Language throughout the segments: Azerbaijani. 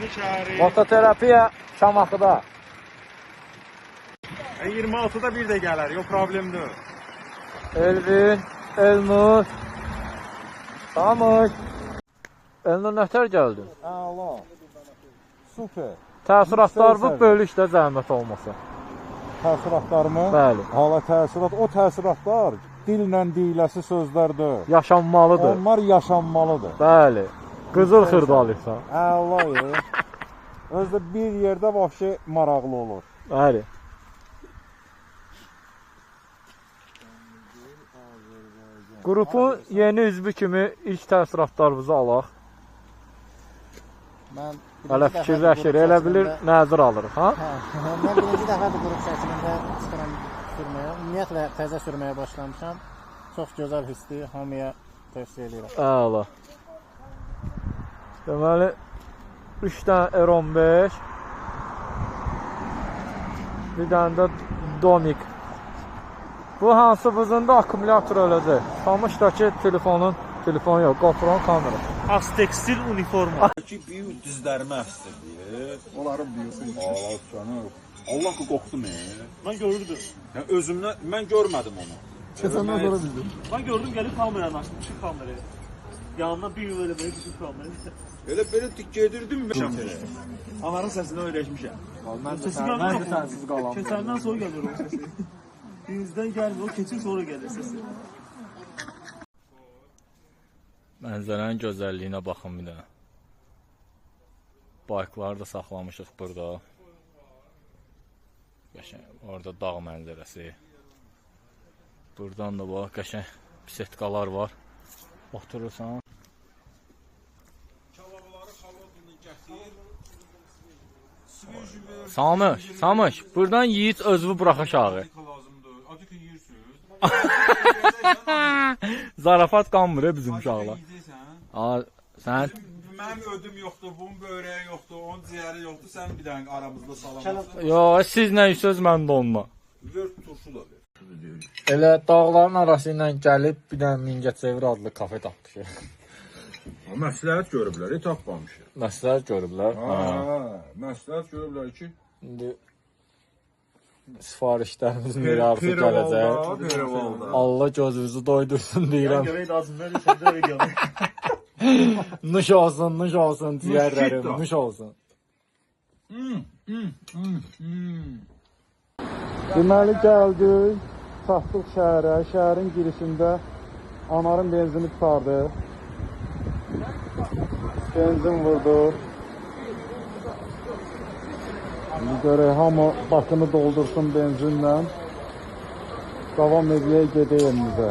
Şamaxı şəhəri. Mototerapiya Şamaxıda. 26-da bir də gələr, yox problem deyil. Elvin, Elnur. Samış. Elnur nətər gəldin? Əla. Super. Təəssüratlar bu bölüşdə zəhmət olmasa. Təəssüratlarımı? Bəli. Hala təəssürat, o təəssüratlar dillə deyiləsi sözlərdir. Yaşanmalıdır. Onlar yaşanmalıdır. Bəli. Qızıl xırdalıqsan. Əla. Özdə bir yerdə vəhşi maraqlı olur. Bəli. Qrupun yeni üzvü kimi ilk təəssüratlarınızı alaq. Mən Hələ fikirləşir, elə bilir nəzir alırıq, ha? Mən birinci dəfədir qrup şəklində çıxıram sürməyə. Ümumiyyətlə təzə sürməyə başlamışam. Çox gözəl hissdir, hamıya tövsiyə edirəm. Əla. Deməli 3 dənə R15, bir dənə də Domik. Bu hansımızın da akkumulyator olacaq. Kamışdakı telefon yox, GoPro kamera. Astekstil uniforma. Ki büyük dizlərimi əstirdi. Onların biliyorsun. Allah canım. Allah qorxdum. Mən görürdüm. Özümdən mən görmədim onu. Keçəndən sonra bildim. Mən gördüm gəlib kameranı açdım, düşüb kameraya. Yanına bir yıl elə belə düşüb kameraya. Elə belə dik gedirdim mən. Anarın səsini öyrəşmişəm. Mən Sesi gəlmir. sənsiz qalam. Keçəndən sonra gəlir o səsi. Birinizdən gəlmir, o keçir sonra gəlir səsi. Mənzərənin gözəlliyinə baxın bir dənə. Baykları da saxlamışıq burada. Qəşəng, orada dağ mənzərəsi. Buradan da bax, qəşəng bisetkalar var. Oturursan. Samış, buradan yiğit özünü bırax aşağı. Zarafat qanmır bizim uşaqlar. Sən Mənim ödüm yoxdur, bunun böreği yoxdur, onun ciyəri yoxdur. Sən bir dənə aramızda salamlaşsın. Yo, siz nə söz mən də onunla. Ver turşu da ver. Elə dağların arası ilə gəlib bir dənə Mingəçevir adlı kafe tapmışıq. Məsləhət görüblər, tapmamışıq. Məsləhət görüblər. Məsləhət görüblər ki, İndi sifarişlərimizin bir arzu gələcək. Perivalda. Allah gözünüzü doydursun deyirəm. Görək lazımdır, içəndə video. Nuş olsun ciyərlərim, nuş olsun. Deməli gəldik, çatdıq şəhərə. Şəhərin girişində anarın benzini tutardı. Benzin vurdu. Şimdi görək, hamı başını doldursun benzinlə. Davam edəyə gedək evimizə.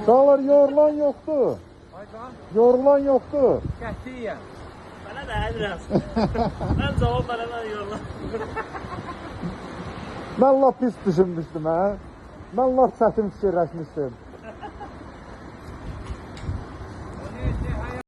Dağlar yorulan yoxdur. Yorulan yoxdur. Qətiyyən. Mənə də ədirəm. Mən cavab verəmən yorla. Mən lap pis düşünmüşdüm, hə? Mən lap çətin fikirləşmişdim.